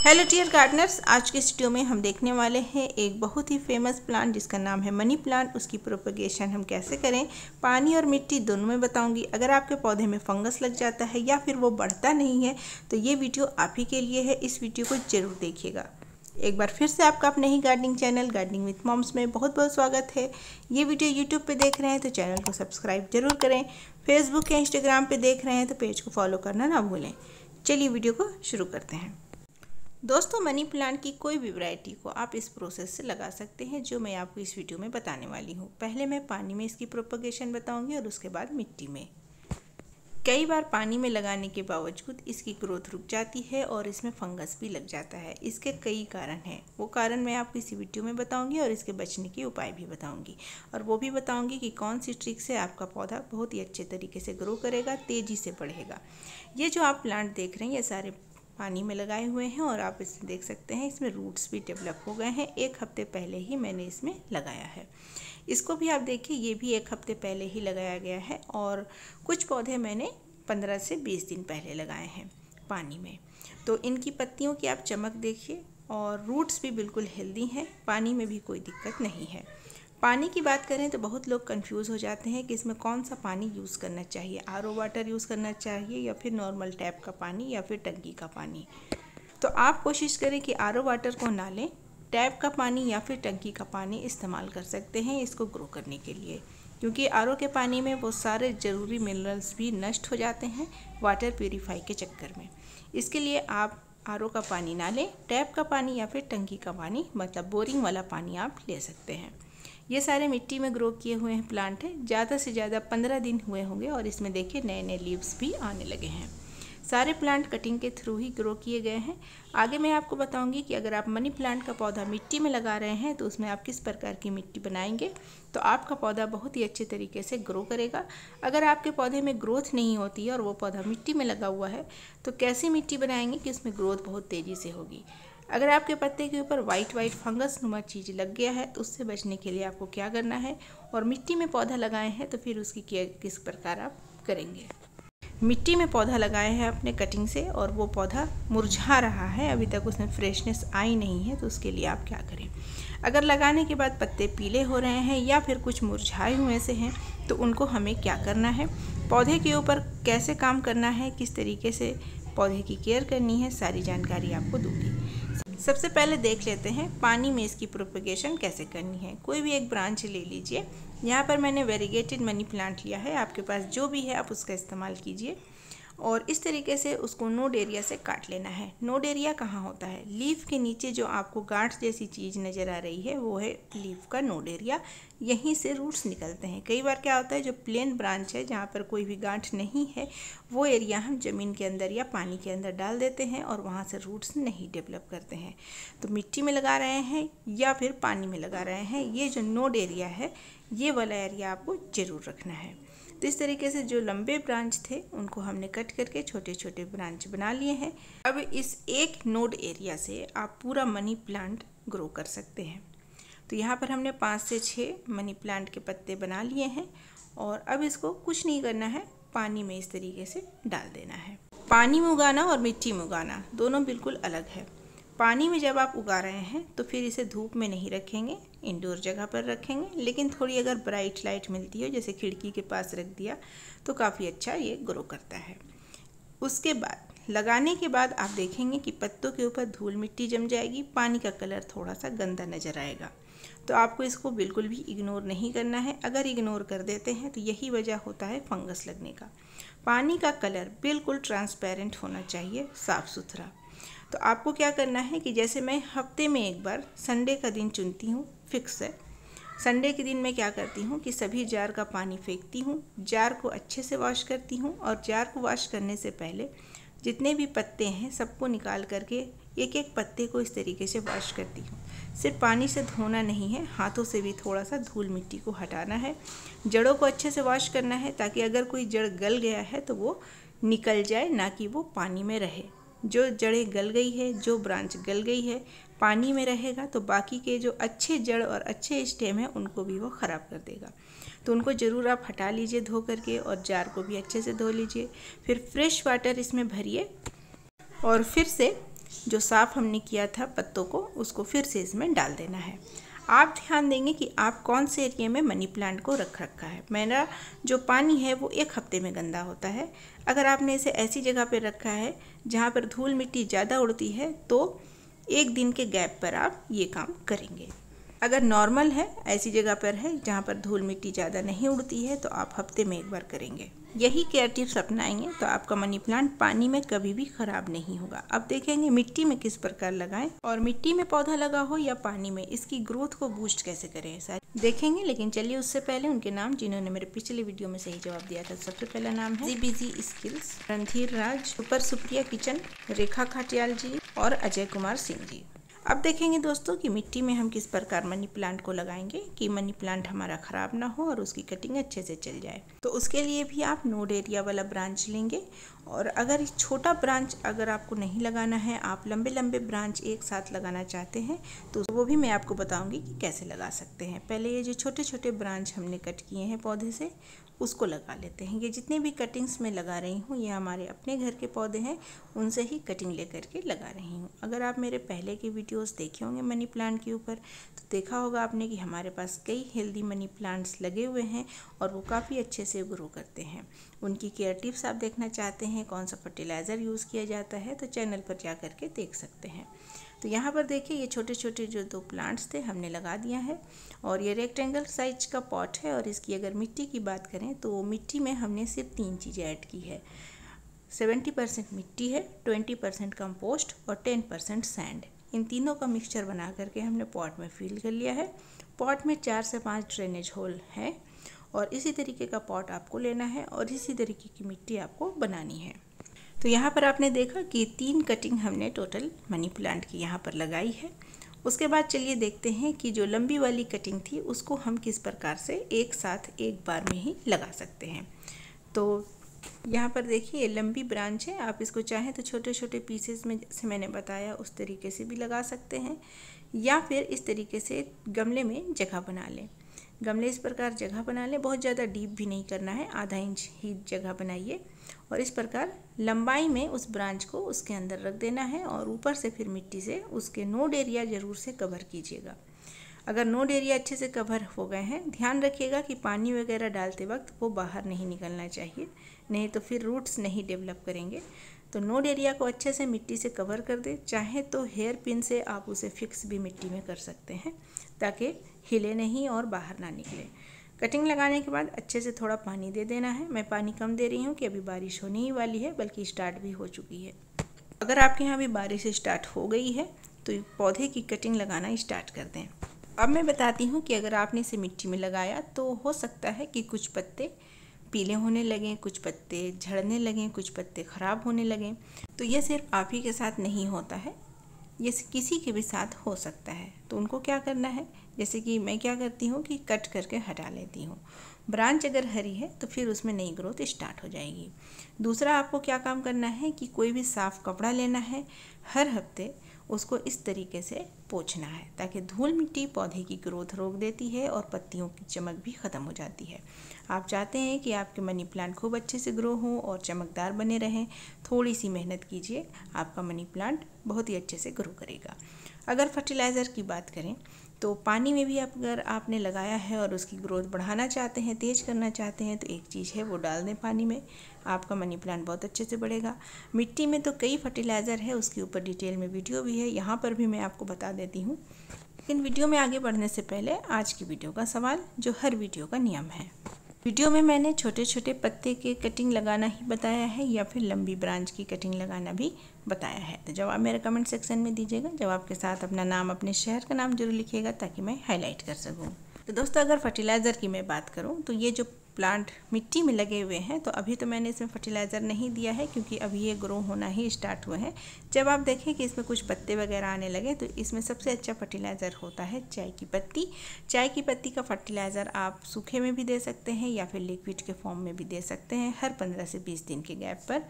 Hello dear Gardner's, आज के video में हम देखने वाले हैं एक बहुत ही फेमस प्लांट जिसका नाम है मनी प्लांट। उसकी प्रोपगेशन हम कैसे करें, पानी और मिट्टी दोनों में बताऊंगी। अगर आपके पौधे में फंगस लग जाता है या फिर वो बढ़ता नहीं है तो ये वीडियो आप ही के लिए है। इस वीडियो को जरूर देखिएगा। एक बार फिर से आपका अपने ही gardening channel gardening with moms में बहुत बहुत स्वागत है। ये वीडियो यूट्यूब पे देख रहे हैं तो चैनल को सब्सक्राइब जरूर करें। फेसबुक या इंस्टाग्राम पे देख रहे हैं तो पेज को फॉलो करना ना भूलें। चलिए वीडियो को शुरू करते हैं। दोस्तों, मनी प्लांट की कोई भी वैरायटी को आप इस प्रोसेस से लगा सकते हैं जो मैं आपको इस वीडियो में बताने वाली हूँ। पहले मैं पानी में इसकी प्रोपगेशन बताऊंगी और उसके बाद मिट्टी में। कई बार पानी में लगाने के बावजूद इसकी ग्रोथ रुक जाती है और इसमें फंगस भी लग जाता है। इसके कई कारण हैं, वो कारण मैं आपको इसी वीडियो में बताऊंगी और इसके बचने के उपाय भी बताऊंगी। और वो भी बताऊंगी कि कौन सी ट्रिक से आपका पौधा बहुत ही अच्छे तरीके से ग्रो करेगा, तेज़ी से बढ़ेगा। ये जो आप प्लांट देख रहे हैं ये सारे पानी में लगाए हुए हैं और आप इसमें देख सकते हैं इसमें रूट्स भी डेवलप हो गए हैं। एक हफ्ते पहले ही मैंने इसमें लगाया है। इसको भी आप देखिए, ये भी एक हफ्ते पहले ही लगाया गया है और कुछ पौधे मैंने 15 से 20 दिन पहले लगाए हैं पानी में। तो इनकी पत्तियों की आप चमक देखिए और रूट्स भी बिल्कुल हेल्दी हैं। पानी में भी कोई दिक्कत नहीं है। पानी की बात करें तो बहुत लोग कंफ्यूज हो जाते हैं कि इसमें कौन सा पानी यूज़ करना चाहिए, आरओ वाटर यूज़ करना चाहिए या फिर नॉर्मल टैप का पानी या फिर टंकी का पानी। तो आप कोशिश करें कि आरओ वाटर को ना लें, टैप का पानी या फिर टंकी का पानी इस्तेमाल कर सकते हैं इसको ग्रो करने के लिए। क्योंकि आरओ के पानी में वो सारे ज़रूरी मिनरल्स भी नष्ट हो जाते हैं वाटर प्यूरीफाई के चक्कर में। इसके लिए आप आरओ का पानी ना लें, टैप का पानी या फिर टंकी का पानी मतलब बोरिंग वाला पानी आप ले सकते हैं। ये सारे मिट्टी में ग्रो किए हुए हैं प्लांट हैं। ज़्यादा से ज़्यादा 15 दिन हुए होंगे और इसमें देखिए नए नए लीव्स भी आने लगे हैं। सारे प्लांट कटिंग के थ्रू ही ग्रो किए गए हैं। आगे मैं आपको बताऊंगी कि अगर आप मनी प्लांट का पौधा मिट्टी में लगा रहे हैं तो उसमें आप किस प्रकार की मिट्टी बनाएंगे तो आपका पौधा बहुत ही अच्छे तरीके से ग्रो करेगा। अगर आपके पौधे में ग्रोथ नहीं होती है और वो पौधा मिट्टी में लगा हुआ है तो कैसी मिट्टी बनाएंगे कि उसमें ग्रोथ बहुत तेज़ी से होगी। अगर आपके पत्ते के ऊपर वाइट फंगस नुमा चीज़ लग गया है तो उससे बचने के लिए आपको क्या करना है, और मिट्टी में पौधा लगाए हैं तो फिर उसकी केयर किस प्रकार आप करेंगे। मिट्टी में पौधा लगाए हैं अपने कटिंग से और वो पौधा मुरझा रहा है, अभी तक उसमें फ्रेशनेस आई नहीं है, तो उसके लिए आप क्या करें। अगर लगाने के बाद पत्ते पीले हो रहे हैं या फिर कुछ मुरझाए हुए से हैं तो उनको हमें क्या करना है, पौधे के ऊपर कैसे काम करना है, किस तरीके से पौधे की केयर करनी है, सारी जानकारी आपको दूंगी। सबसे पहले देख लेते हैं पानी में इसकी प्रोपगेशन कैसे करनी है। कोई भी एक ब्रांच ले लीजिए। यहाँ पर मैंने वेरीगेटेड मनी प्लांट लिया है, आपके पास जो भी है आप उसका इस्तेमाल कीजिए और इस तरीके से उसको नोड एरिया से काट लेना है। नोड एरिया कहाँ होता है, लीफ के नीचे जो आपको गांठ जैसी चीज़ नज़र आ रही है वो है लीफ का नोड एरिया। यहीं से रूट्स निकलते हैं। कई बार क्या होता है, जो प्लेन ब्रांच है जहाँ पर कोई भी गांठ नहीं है वो एरिया हम ज़मीन के अंदर या पानी के अंदर डाल देते हैं और वहाँ से रूट्स नहीं डेवलप करते हैं। तो मिट्टी में लगा रहे हैं या फिर पानी में लगा रहे हैं, ये जो नोड एरिया है ये वाला एरिया आपको ज़रूर रखना है। तो इस तरीके से जो लंबे ब्रांच थे उनको हमने कट करके छोटे छोटे ब्रांच बना लिए हैं। अब इस एक नोड एरिया से आप पूरा मनी प्लांट ग्रो कर सकते हैं। तो यहाँ पर हमने 5 से 6 मनी प्लांट के पत्ते बना लिए हैं और अब इसको कुछ नहीं करना है, पानी में इस तरीके से डाल देना है। पानी में उगाना और मिट्टी में उगाना दोनों बिल्कुल अलग है। पानी में जब आप उगा रहे हैं तो फिर इसे धूप में नहीं रखेंगे, इंडोर जगह पर रखेंगे, लेकिन थोड़ी अगर ब्राइट लाइट मिलती हो जैसे खिड़की के पास रख दिया तो काफ़ी अच्छा ये ग्रो करता है। उसके बाद लगाने के बाद आप देखेंगे कि पत्तों के ऊपर धूल मिट्टी जम जाएगी, पानी का कलर थोड़ा सा गंदा नज़र आएगा। तो आपको इसको बिल्कुल भी इग्नोर नहीं करना है। अगर इग्नोर कर देते हैं तो यही वजह होता है फंगस लगने का। पानी का कलर बिल्कुल ट्रांसपेरेंट होना चाहिए, साफ़ सुथरा। तो आपको क्या करना है कि जैसे मैं हफ्ते में एक बार संडे का दिन चुनती हूँ, फिक्स है। संडे के दिन मैं क्या करती हूँ कि सभी जार का पानी फेंकती हूँ, जार को अच्छे से वॉश करती हूँ और जार को वॉश करने से पहले जितने भी पत्ते हैं सबको निकाल करके एक एक पत्ते को इस तरीके से वॉश करती हूँ। सिर्फ पानी से धोना नहीं है, हाथों से भी थोड़ा सा धूल मिट्टी को हटाना है। जड़ों को अच्छे से वॉश करना है ताकि अगर कोई जड़ गल गया है तो वो निकल जाए, ना कि वो पानी में रहे। जो जड़ें गल गई है, जो ब्रांच गल गई है, पानी में रहेगा तो बाकी के जो अच्छे जड़ और अच्छे स्टेम हैं उनको भी वो ख़राब कर देगा। तो उनको ज़रूर आप हटा लीजिए धो करके और जार को भी अच्छे से धो लीजिए। फिर फ्रेश वाटर इसमें भरिए और फिर से जो साफ़ हमने किया था पत्तों को, उसको फिर से इसमें डाल देना है। आप ध्यान देंगे कि आप कौन से एरिया में मनी प्लांट को रख रखा है। मेरा जो पानी है वो 1 हफ्ते में गंदा होता है। अगर आपने इसे ऐसी जगह पर रखा है जहाँ पर धूल मिट्टी ज़्यादा उड़ती है तो 1 दिन के गैप पर आप ये काम करेंगे। अगर नॉर्मल है, ऐसी जगह पर है जहाँ पर धूल मिट्टी ज़्यादा नहीं उड़ती है, तो आप हफ्ते में 1 बार करेंगे। यही केयर टिप्स अपनाएंगे तो आपका मनी प्लांट पानी में कभी भी खराब नहीं होगा। अब देखेंगे मिट्टी में किस प्रकार लगाएं और मिट्टी में पौधा लगा हो या पानी में, इसकी ग्रोथ को बूस्ट कैसे करें सारे देखेंगे। लेकिन चलिए उससे पहले उनके नाम जिन्होंने मेरे पिछले वीडियो में सही जवाब दिया था। सबसे पहला नाम है बिजी स्किल्स, रणधीर राज, सुपर सुप्रिया किचन, रेखा खाटियाल जी और अजय कुमार सिंह जी। अब देखेंगे दोस्तों कि मिट्टी में हम किस प्रकार मनी प्लांट को लगाएंगे कि मनी प्लांट हमारा ख़राब ना हो और उसकी कटिंग अच्छे से चल जाए। तो उसके लिए भी आप नोड एरिया वाला ब्रांच लेंगे। और अगर छोटा ब्रांच अगर आपको नहीं लगाना है, आप लंबे लंबे ब्रांच एक साथ लगाना चाहते हैं, तो वो भी मैं आपको बताऊंगी कि कैसे लगा सकते हैं। पहले ये जो छोटे छोटे ब्रांच हमने कट किए हैं पौधे से, उसको लगा लेते हैं। ये जितने भी कटिंग्स मैं लगा रही हूँ ये हमारे अपने घर के पौधे हैं, उनसे ही कटिंग लेकर के लगा रही हूँ। अगर आप मेरे पहले के वीडियोस देखे होंगे मनी प्लांट के ऊपर, तो देखा होगा आपने कि हमारे पास कई हेल्दी मनी प्लांट्स लगे हुए हैं और वो काफ़ी अच्छे से ग्रो करते हैं। उनकी केयर टिप्स आप देखना चाहते हैं, कौन सा फर्टिलाइज़र यूज़ किया जाता है, तो चैनल पर जा कर के देख सकते हैं। तो यहाँ पर देखिए ये छोटे छोटे जो 2 प्लांट्स थे हमने लगा दिया है और ये रेक्टेंगल साइज का पॉट है। और इसकी अगर मिट्टी की बात करें तो मिट्टी में हमने सिर्फ 3 चीज़ें ऐड की है। 70% मिट्टी है, 20% कंपोस्ट और 10% सैंड। इन तीनों का मिक्सचर बना करके हमने पॉट में फिल कर लिया है। पॉट में 4 से 5 ड्रेनेज होल है और इसी तरीके का पॉट आपको लेना है और इसी तरीके की मिट्टी आपको बनानी है। तो यहाँ पर आपने देखा कि 3 कटिंग हमने टोटल मनी प्लांट की यहाँ पर लगाई है। उसके बाद चलिए देखते हैं कि जो लंबी वाली कटिंग थी उसको हम किस प्रकार से एक साथ एक बार में ही लगा सकते हैं। तो यहाँ पर देखिए ये लंबी ब्रांच है, आप इसको चाहें तो छोटे छोटे पीसेस में जैसे मैंने बताया उस तरीके से भी लगा सकते हैं, या फिर इस तरीके से गमले में जगह बना लें। गमले इस प्रकार जगह बना लें, बहुत ज़्यादा डीप भी नहीं करना है, आधा इंच ही जगह बनाइए और इस प्रकार लंबाई में उस ब्रांच को उसके अंदर रख देना है और ऊपर से फिर मिट्टी से उसके नोड एरिया ज़रूर से कवर कीजिएगा। अगर नोड एरिया अच्छे से कवर हो गए हैं, ध्यान रखिएगा कि पानी वगैरह डालते वक्त वो बाहर नहीं निकलना चाहिए, नहीं तो फिर रूट्स नहीं डेवलप करेंगे। तो नोड एरिया को अच्छे से मिट्टी से कवर कर दे। चाहे तो हेयर पिन से आप उसे फिक्स भी मिट्टी में कर सकते हैं ताकि हिले नहीं और बाहर ना निकले। कटिंग लगाने के बाद अच्छे से थोड़ा पानी दे देना है। मैं पानी कम दे रही हूँ कि अभी बारिश होने ही वाली है, बल्कि स्टार्ट भी हो चुकी है। अगर आपके यहाँ भी बारिश स्टार्ट हो गई है तो पौधे की कटिंग लगाना स्टार्ट कर दें। अब मैं बताती हूँ कि अगर आपने इसे मिट्टी में लगाया तो हो सकता है कि कुछ पत्ते पीले होने लगें, कुछ पत्ते झड़ने लगें, कुछ पत्ते ख़राब होने लगें। तो ये सिर्फ आप ही के साथ नहीं होता है, ये किसी के भी साथ हो सकता है। तो उनको क्या करना है, जैसे कि मैं क्या करती हूँ कि कट करके हटा लेती हूँ। ब्रांच अगर हरी है तो फिर उसमें नई ग्रोथ स्टार्ट हो जाएगी। दूसरा आपको क्या काम करना है कि कोई भी साफ़ कपड़ा लेना है, हर हफ्ते उसको इस तरीके से पोंछना है ताकि धूल मिट्टी पौधे की ग्रोथ रोक देती है और पत्तियों की चमक भी ख़त्म हो जाती है। आप चाहते हैं कि आपके मनी प्लांट खूब अच्छे से ग्रो हो और चमकदार बने रहें, थोड़ी सी मेहनत कीजिए, आपका मनी प्लांट बहुत ही अच्छे से ग्रो करेगा। अगर फर्टिलाइज़र की बात करें तो पानी में भी अगर आपने लगाया है और उसकी ग्रोथ बढ़ाना चाहते हैं, तेज़ करना चाहते हैं, तो एक चीज़ है वो डाल दें पानी में, आपका मनी प्लांट बहुत अच्छे से बढ़ेगा। मिट्टी में तो कई फर्टिलाइज़र है, उसके ऊपर डिटेल में वीडियो भी है, यहाँ पर भी मैं आपको बता देती हूँ। लेकिन वीडियो में आगे बढ़ने से पहले आज की वीडियो का सवाल, जो हर वीडियो का नियम है। वीडियो में मैंने छोटे छोटे पत्ते के कटिंग लगाना ही बताया है या फिर लंबी ब्रांच की कटिंग लगाना भी बताया है। तो जवाब मेरे कमेंट सेक्शन में दीजिएगा। जवाब के साथ अपना नाम, अपने शहर का नाम जरूर लिखिएगा ताकि मैं हाईलाइट कर सकूँ। तो दोस्तों अगर फर्टिलाइज़र की मैं बात करूँ तो ये जो प्लांट मिट्टी में लगे हुए हैं, तो अभी तो मैंने इसमें फर्टिलाइज़र नहीं दिया है क्योंकि अभी ये ग्रो होना ही स्टार्ट हुए हैं। जब आप देखें कि इसमें कुछ पत्ते वगैरह आने लगे तो इसमें सबसे अच्छा फर्टिलाइज़र होता है चाय की पत्ती। चाय की पत्ती का फर्टिलाइज़र आप सूखे में भी दे सकते हैं या फिर लिक्विड के फॉर्म में भी दे सकते हैं, हर 15 से 20 दिन के गैप पर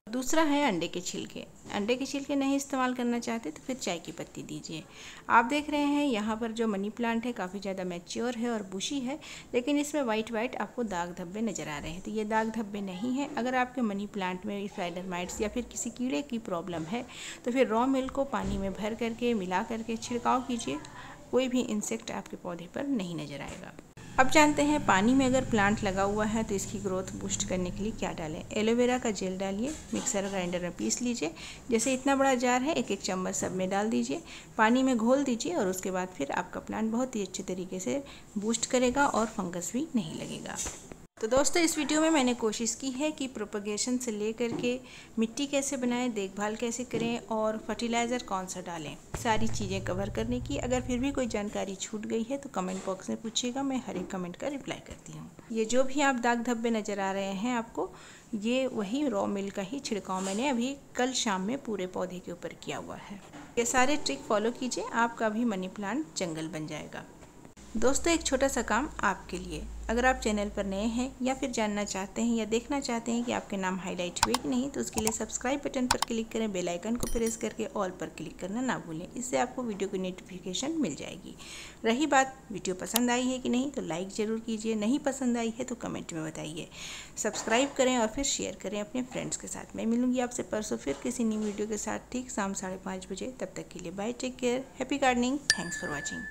दूसरा है अंडे के छिलके। अंडे के छिलके नहीं इस्तेमाल करना चाहते तो फिर चाय की पत्ती दीजिए। आप देख रहे हैं यहाँ पर जो मनी प्लांट है काफ़ी ज़्यादा मैच्योर है और बुशी है, लेकिन इसमें वाइट वाइट आपको दाग धब्बे नज़र आ रहे हैं। तो ये दाग धब्बे नहीं है। अगर आपके मनी प्लांट में स्पाइडर माइट्स या फिर किसी कीड़े की प्रॉब्लम है तो फिर रॉ मिल्क को पानी में भर करके मिला करके छिड़काव कीजिए। कोई भी इंसेक्ट आपके पौधे पर नहीं नज़र आएगा। अब जानते हैं पानी में अगर प्लांट लगा हुआ है तो इसकी ग्रोथ बूस्ट करने के लिए क्या डालें। एलोवेरा का जेल डालिए, मिक्सर ग्राइंडर में पीस लीजिए। जैसे इतना बड़ा जार है, एक एक चम्मच सब में डाल दीजिए, पानी में घोल दीजिए और उसके बाद फिर आपका प्लांट बहुत ही अच्छे तरीके से बूस्ट करेगा और फंगस भी नहीं लगेगा। तो दोस्तों, इस वीडियो में मैंने कोशिश की है कि प्रोपगेशन से लेकर के मिट्टी कैसे बनाएं, देखभाल कैसे करें और फर्टिलाइज़र कौन सा डालें, सारी चीज़ें कवर करने की। अगर फिर भी कोई जानकारी छूट गई है तो कमेंट बॉक्स में पूछिएगा, मैं हर एक कमेंट का रिप्लाई करती हूँ। ये जो भी आप दाग धब्बे नज़र आ रहे हैं आपको, ये वही रॉ मिल्क का ही छिड़काव मैंने अभी कल शाम में पूरे पौधे के ऊपर किया हुआ है। ये सारे ट्रिक फॉलो कीजिए, आपका भी मनी प्लांट जंगल बन जाएगा। दोस्तों, एक छोटा सा काम आपके लिए। अगर आप चैनल पर नए हैं या फिर जानना चाहते हैं या देखना चाहते हैं कि आपके नाम हाईलाइट हुए कि नहीं, तो उसके लिए सब्सक्राइब बटन पर क्लिक करें, बेल आइकन को प्रेस करके ऑल पर क्लिक करना ना भूलें। इससे आपको वीडियो की नोटिफिकेशन मिल जाएगी। रही बात वीडियो पसंद आई है कि नहीं, तो लाइक ज़रूर कीजिए। नहीं पसंद आई है तो कमेंट में बताइए। सब्सक्राइब करें और फिर शेयर करें अपने फ्रेंड्स के साथ। मैं मिलूंगी आपसे परसों फिर किसी नई वीडियो के साथ, ठीक शाम 5:30 बजे। तब तक के लिए bye, take care, happy gardening, thanks for watching.